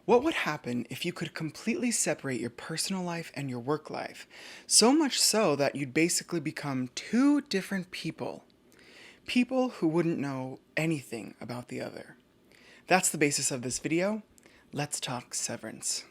What would happen if you could completely separate your personal life and your work life? So much so that you'd basically become two different people. People who wouldn't know anything about the other. That's the basis of this video. Let's talk Severance.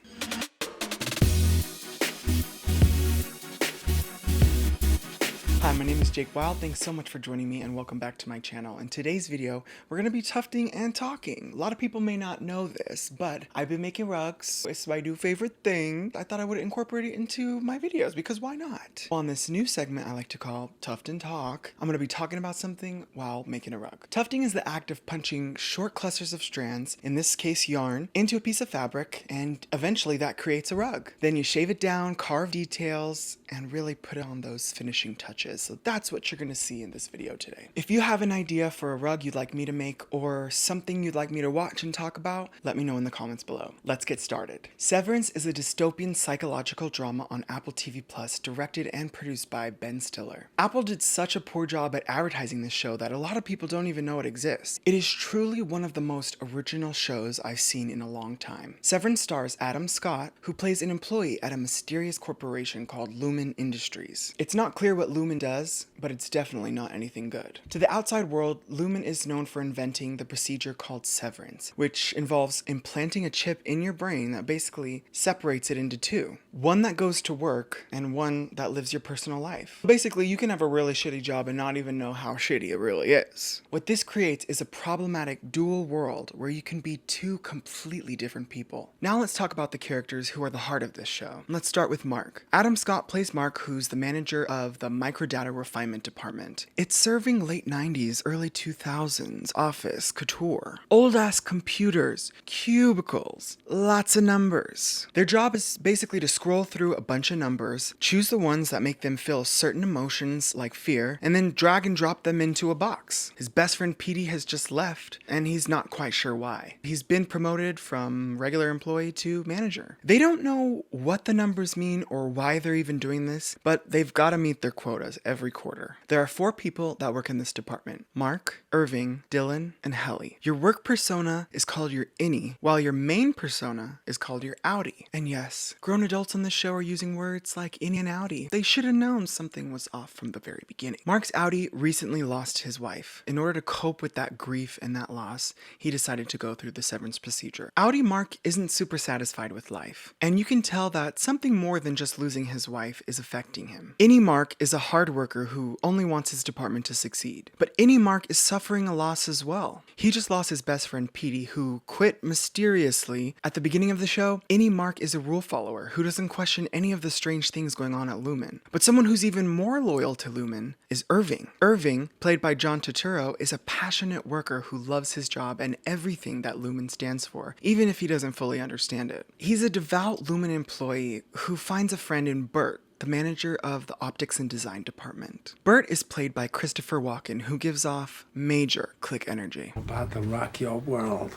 Hi, my name is Jake Wild. Thanks so much for joining me and welcome back to my channel. In today's video, we're going to be tufting and talking. A lot of people may not know this, but I've been making rugs. It's my new favorite thing. I thought I would incorporate it into my videos because why not? On this new segment I like to call Tuft and Talk, I'm going to be talking about something while making a rug. Tufting is the act of punching short clusters of strands, in this case yarn, into a piece of fabric, and eventually that creates a rug. Then you shave it down, carve details, and really put on those finishing touches. So that's what you're going to see in this video today. If you have an idea for a rug you'd like me to make or something you'd like me to watch and talk about, let me know in the comments below. Let's get started. Severance is a dystopian psychological drama on Apple TV Plus, directed and produced by Ben Stiller. Apple did such a poor job at advertising this show that a lot of people don't even know it exists. It is truly one of the most original shows I've seen in a long time. Severance stars Adam Scott, who plays an employee at a mysterious corporation called Lumon Industries. It's not clear what Lumon does, but it's definitely not anything good. To the outside world, Lumon is known for inventing the procedure called severance, which involves implanting a chip in your brain that basically separates it into two. One that goes to work and one that lives your personal life. Basically, you can have a really shitty job and not even know how shitty it really is. What this creates is a problematic dual world where you can be two completely different people. Now let's talk about the characters who are the heart of this show. Let's start with Mark. Adam Scott plays Mark, who's the manager of the microdata refinement department. It's serving late 90s, early 2000s office couture. Old ass computers, cubicles, lots of numbers. Their job is basically to scroll through a bunch of numbers, choose the ones that make them feel certain emotions like fear, and then drag and drop them into a box. His best friend Petey has just left, and he's not quite sure why. He's been promoted from regular employee to manager. They don't know what the numbers mean or why they're even doing this, but they've got to meet their quotas every quarter. There are 4 people that work in this department: Mark, Irving, Dylan, and Helly. Your work persona is called your innie, while your main persona is called your outie. And yes, grown adults on this show are using words like innie and outie. They should have known something was off from the very beginning. Mark's outie recently lost his wife. In order to cope with that grief and that loss, he decided to go through the severance procedure. Outie Mark isn't super satisfied with life, and you can tell that something more than just losing his wife is affecting him. Innie Mark is a hard worker who only wants his department to succeed. But Innie Mark is suffering a loss as well. He just lost his best friend Petey, who quit mysteriously. At the beginning of the show, Innie Mark is a rule follower who doesn't question any of the strange things going on at Lumon. But someone who's even more loyal to Lumon is Irving. Irving, played by John Turturro, is a passionate worker who loves his job and everything that Lumon stands for, even if he doesn't fully understand it. He's a devout Lumon employee who finds a friend in Bert, the manager of the optics and design department. Bert is played by Christopher Walken, who gives off major click energy. About to rock your world.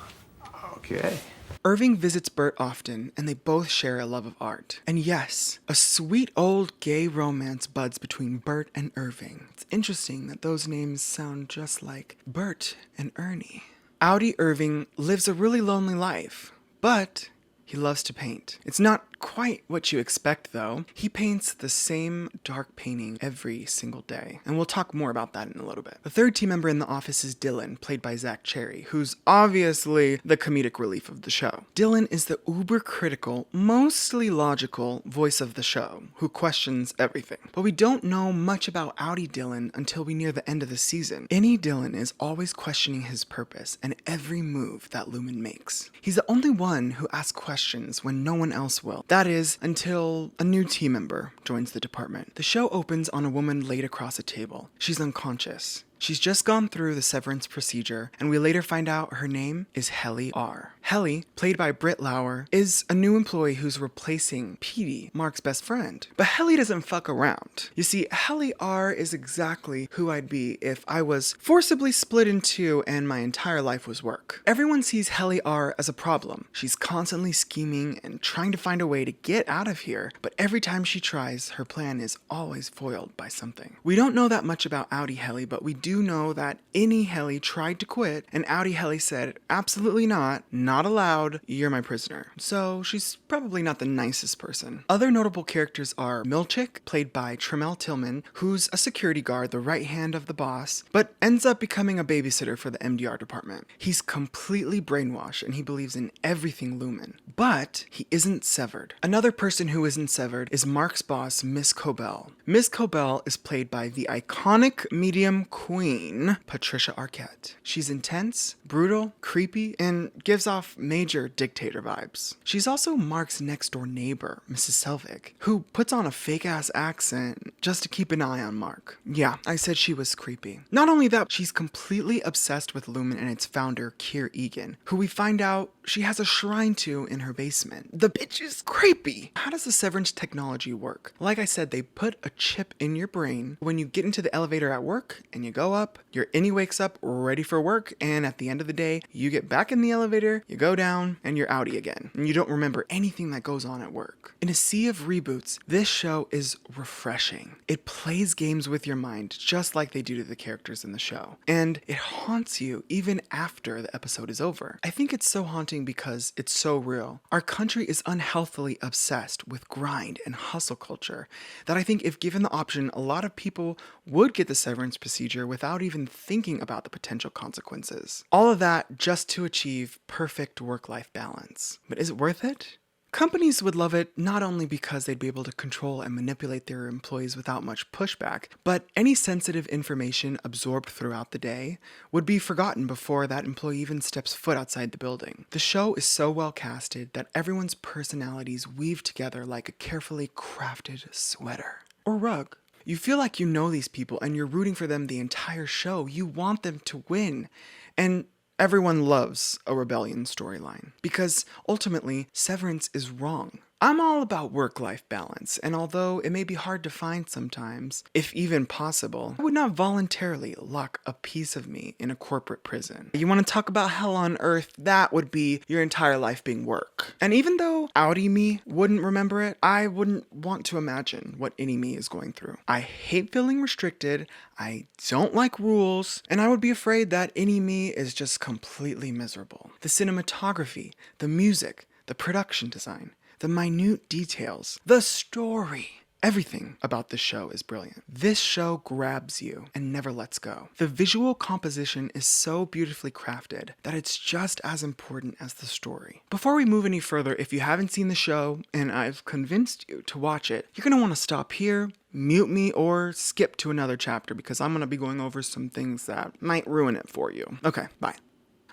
Okay. Irving visits Bert often, and they both share a love of art. And yes, a sweet old gay romance buds between Bert and Irving. It's interesting that those names sound just like Bert and Ernie. Outie Irving lives a really lonely life, but he loves to paint. It's not quite what you expect though. He paints the same dark painting every single day, and we'll talk more about that in a little bit. The third team member in the office is Dylan, played by Zach Cherry, who's obviously the comedic relief of the show. Dylan is the uber critical, mostly logical voice of the show, who questions everything. But we don't know much about Outie Dylan until we near the end of the season. Innie Dylan is always questioning his purpose and every move that Lumon makes. He's the only one who asks questions when no one else will. That is, until a new team member joins the department. The show opens on a woman laid across a table. She's unconscious. She's just gone through the severance procedure, and we later find out her name is Helly R. Helly, played by Britt Lauer, is a new employee who's replacing Petey, Mark's best friend. But Helly doesn't fuck around. You see, Helly R is exactly who I'd be if I was forcibly split in two and my entire life was work. Everyone sees Helly R as a problem. She's constantly scheming and trying to find a way to get out of here, but every time she tries, her plan is always foiled by something. We don't know that much about Outie Helly, but we do do know that any Helly tried to quit, and Audi Helly said, absolutely not allowed, you're my prisoner. So she's probably not the nicest person. Other notable characters are Milchick, played by Tremel Tillman, who's a security guard, the right hand of the boss, but ends up becoming a babysitter for the MDR department. He's completely brainwashed and he believes in everything Lumon, but he isn't severed. Another person who isn't severed is Mark's boss, Miss Cobell. Miss Cobell is played by the iconic medium queen, Patricia Arquette. She's intense, brutal, creepy, and gives off major dictator vibes. She's also Mark's next door neighbor, Mrs. Selvig, who puts on a fake ass accent just to keep an eye on Mark. Yeah, I said she was creepy. Not only that, she's completely obsessed with Lumon and its founder, Keir Egan, who we find out she has a shrine to in her basement. The bitch is creepy. How does the Severance technology work? Like I said, they put a chip in your brain. When you get into the elevator at work and you go up, your innie wakes up ready for work, and at the end of the day, you get back in the elevator, you go down, and you're outie again. And you don't remember anything that goes on at work. In a sea of reboots, this show is refreshing. It plays games with your mind just like they do to the characters in the show. And it haunts you even after the episode is over. I think it's so haunting because it's so real. Our country is unhealthily obsessed with grind and hustle culture that I think if given the option, a lot of people would get the severance procedure without even thinking about the potential consequences. All of that just to achieve perfect work-life balance. But is it worth it? Companies would love it not only because they'd be able to control and manipulate their employees without much pushback, but any sensitive information absorbed throughout the day would be forgotten before that employee even steps foot outside the building. The show is so well casted that everyone's personalities weave together like a carefully crafted sweater or rug. You feel like you know these people and you're rooting for them the entire show. You want them to win. And everyone loves a rebellion storyline because ultimately Severance is wrong. I'm all about work-life balance, and although it may be hard to find sometimes, if even possible, I would not voluntarily lock a piece of me in a corporate prison. You want to talk about hell on earth? That would be your entire life being work. And even though outie me wouldn't remember it, I wouldn't want to imagine what innie me is going through. I hate feeling restricted, I don't like rules, and I would be afraid that innie me is just completely miserable. The cinematography, the music, the production design, the minute details, the story. Everything about this show is brilliant. This show grabs you and never lets go. The visual composition is so beautifully crafted that it's just as important as the story. Before we move any further, if you haven't seen the show and I've convinced you to watch it, you're gonna want to stop here, mute me, or skip to another chapter because I'm gonna be going over some things that might ruin it for you. Okay, bye.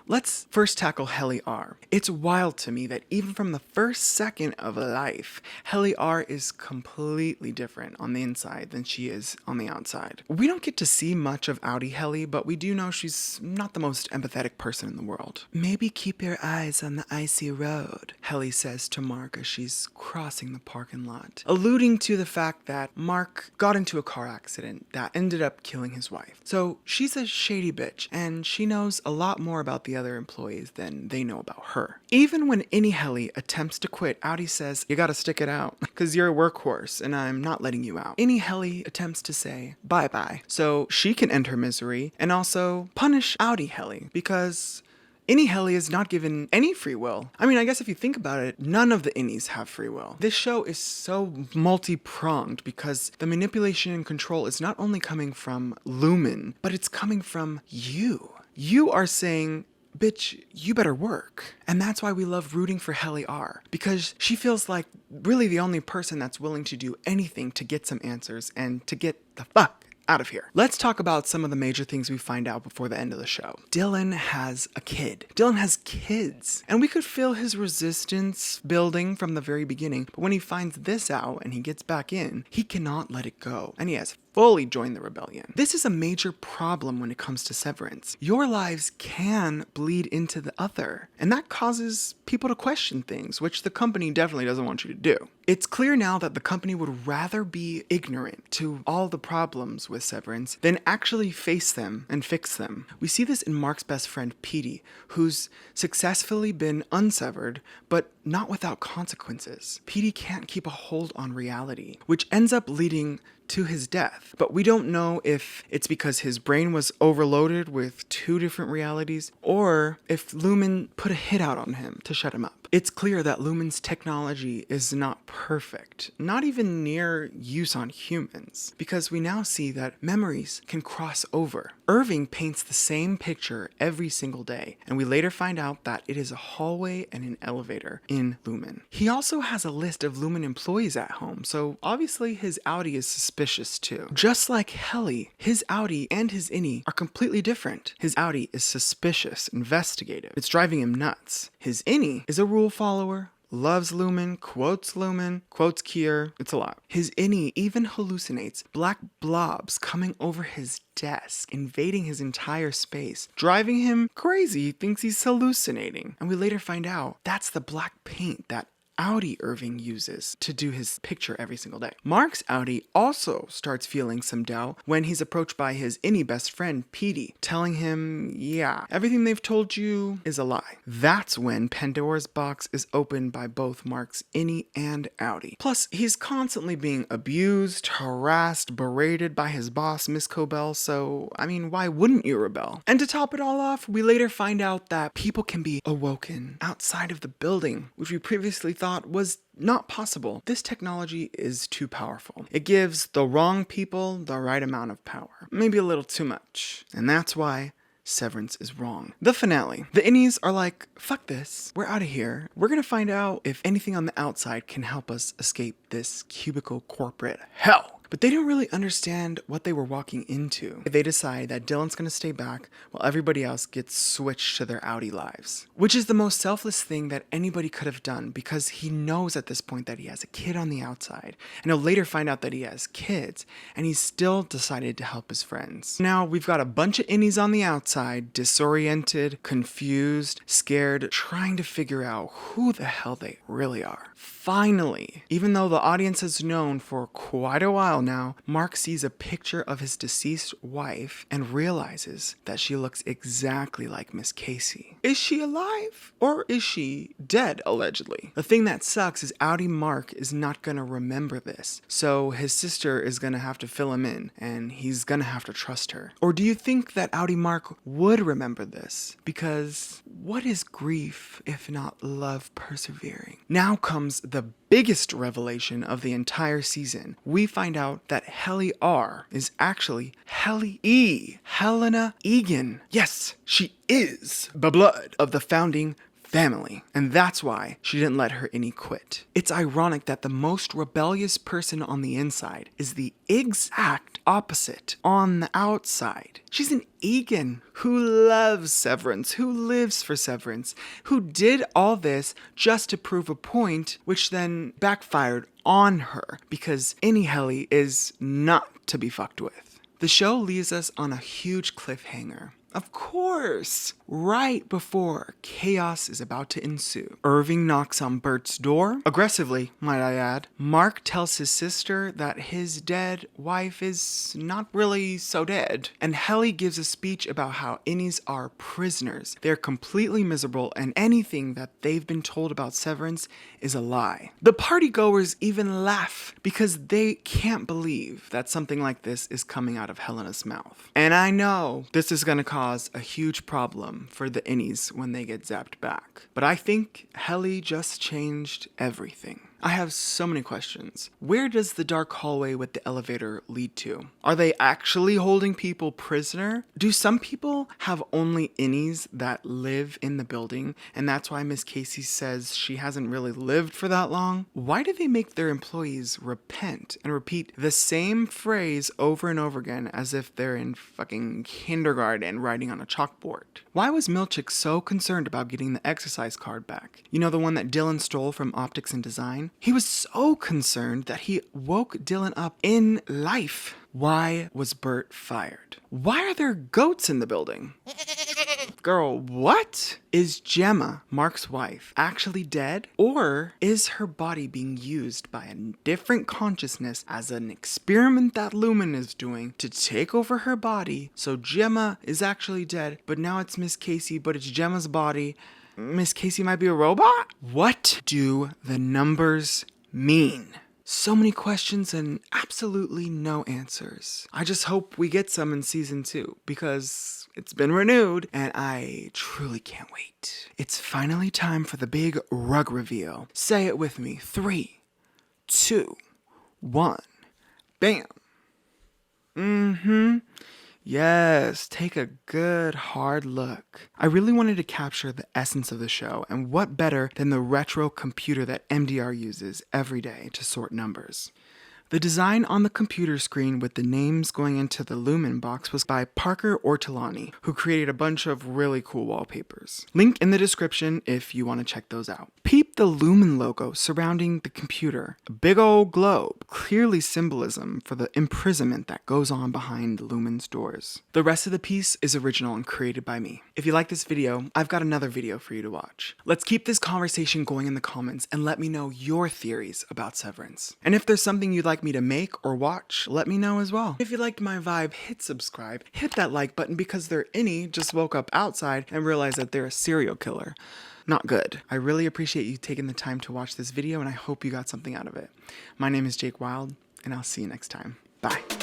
Let's first tackle Helly R. It's wild to me that even from the first second of life, Helly R is completely different on the inside than she is on the outside. We don't get to see much of Outie Helly, but we do know she's not the most empathetic person in the world. Maybe keep your eyes on the icy road, Helly says to Mark as she's crossing the parking lot, alluding to the fact that Mark got into a car accident that ended up killing his wife. So she's a shady bitch, and she knows a lot more about the other employees than they know about her. Even when any Helly attempts to quit, Outie says, you gotta stick it out, because you're a workhorse and I'm not letting you out. Any Helly attempts to say bye-bye, so she can end her misery and also punish Outie Helly, because any Helly is not given any free will. I mean, I guess if you think about it, none of the innies have free will. This show is so multi-pronged because the manipulation and control is not only coming from Lumon, but it's coming from you. You are saying, bitch, you better work. And that's why we love rooting for Helly R, because she feels like really the only person that's willing to do anything to get some answers and to get the fuck out of here. Let's talk about some of the major things we find out before the end of the show. Dylan has a kid. Dylan has kids. And we could feel his resistance building from the very beginning, but when he finds this out and he gets back in, he cannot let it go. And he has fully joined the rebellion. This is a major problem when it comes to Severance. Your lives can bleed into the other, and that causes people to question things, which the company definitely doesn't want you to do. It's clear now that the company would rather be ignorant to all the problems with Severance than actually face them and fix them. We see this in Mark's best friend, Petey, who's successfully been unsevered, but not without consequences. Petey can't keep a hold on reality, which ends up leading to his death. But we don't know if it's because his brain was overloaded with two different realities, or if Lumon put a hit out on him to shut him up. It's clear that Lumon's technology is not perfect, not even near use on humans, because we now see that memories can cross over. Irving paints the same picture every single day, and we later find out that it is a hallway and an elevator in Lumon. He also has a list of Lumon employees at home, so obviously his Audi is suspicious too. Just like Helly, his Audi and his innie are completely different. His Audi is suspicious, investigative. It's driving him nuts. His innie is a rule follower, loves Lumon, quotes Kier. It's a lot. His innie even hallucinates black blobs coming over his desk, invading his entire space, driving him crazy. He thinks he's hallucinating. And we later find out that's the black paint that Audi Irving uses to do his picture every single day. Mark's Audi also starts feeling some doubt when he's approached by his innie best friend, Petey, telling him, yeah, everything they've told you is a lie. That's when Pandora's box is opened by both Mark's innie and Audi. Plus, he's constantly being abused, harassed, berated by his boss, Miss Cobell, so, I mean, why wouldn't you rebel? And to top it all off, we later find out that people can be awoken outside of the building, which we previously thought was not possible. This technology is too powerful. It gives the wrong people the right amount of power. Maybe a little too much. And that's why Severance is wrong. The finale. The innies are like, fuck this. We're out of here. We're gonna find out if anything on the outside can help us escape this cubicle corporate hell. But they don't really understand what they were walking into. They decide that Dylan's gonna stay back while everybody else gets switched to their Audi lives. Which is the most selfless thing that anybody could have done, because he knows at this point that he has a kid on the outside. And he'll later find out that he has kids, and he's still decided to help his friends. Now we've got a bunch of innies on the outside, disoriented, confused, scared, trying to figure out who the hell they really are. Finally, even though the audience has known for quite a while now, Mark sees a picture of his deceased wife and realizes that she looks exactly like Miss Casey. Is she alive? Or is she dead, allegedly? The thing that sucks is Audi Mark is not gonna remember this, so his sister is gonna have to fill him in, and he's gonna have to trust her. Or do you think that Audi Mark would remember this? Because what is grief if not love persevering? Now comes the biggest revelation of the entire season. We find out that Helly R is actually Helly E, Helena Egan. Yes, she is the blood of the founding family, and that's why she didn't let her innie quit. It's ironic that the most rebellious person on the inside is the exact opposite on the outside. She's an Egan who loves Severance, who lives for Severance, who did all this just to prove a point, which then backfired on her, because innie Helly is not to be fucked with. The show leaves us on a huge cliffhanger. Of course, right before chaos is about to ensue. Irving knocks on Bert's door, aggressively, might I add. Mark tells his sister that his dead wife is not really so dead. And Helly gives a speech about how innies are prisoners. They're completely miserable, and anything that they've been told about Severance is a lie. The partygoers even laugh because they can't believe that something like this is coming out of Helena's mouth. And I know this is gonna cause a huge problem for the innies when they get zapped back. But I think Helly just changed everything. I have so many questions. Where does the dark hallway with the elevator lead to? Are they actually holding people prisoner? Do some people have only innies that live in the building, and that's why Miss Casey says she hasn't really lived for that long? Why do they make their employees repent and repeat the same phrase over and over again as if they're in fucking kindergarten writing on a chalkboard? Why was Milchick so concerned about getting the exercise card back? You know, the one that Dylan stole from Optics and Design? He was so concerned that he woke Dylan up in life. Why was Bert fired? Why are there goats in the building? Girl, what? Is Gemma, Mark's wife, actually dead? Or is her body being used by a different consciousness as an experiment that Lumon is doing to take over her body? So Gemma is actually dead, but now it's Miss Casey, but it's Gemma's body. Miss Casey might be a robot? What do the numbers mean? So many questions and absolutely no answers. I just hope we get some in season 2 because it's been renewed and I truly can't wait. It's finally time for the big rug reveal. Say it with me. 3, 2, 1. Bam. Yes, take a good hard look. I really wanted to capture the essence of the show, and what better than the retro computer that MDR uses every day to sort numbers. The design on the computer screen with the names going into the Lumon box was by Parker Ortolani, who created a bunch of really cool wallpapers. Link in the description if you want to check those out. Peep the Lumon logo surrounding the computer. A big old globe, clearly symbolism for the imprisonment that goes on behind Lumon's doors. The rest of the piece is original and created by me. If you like this video, I've got another video for you to watch. Let's keep this conversation going in the comments and let me know your theories about Severance. And if there's something you'd like me to make or watch, let me know as well. If you liked my vibe, hit subscribe, hit that like button because their innie just woke up outside and realized that they're a serial killer. Not good. I really appreciate you taking the time to watch this video and I hope you got something out of it. My name is Jake Wild and I'll see you next time. Bye.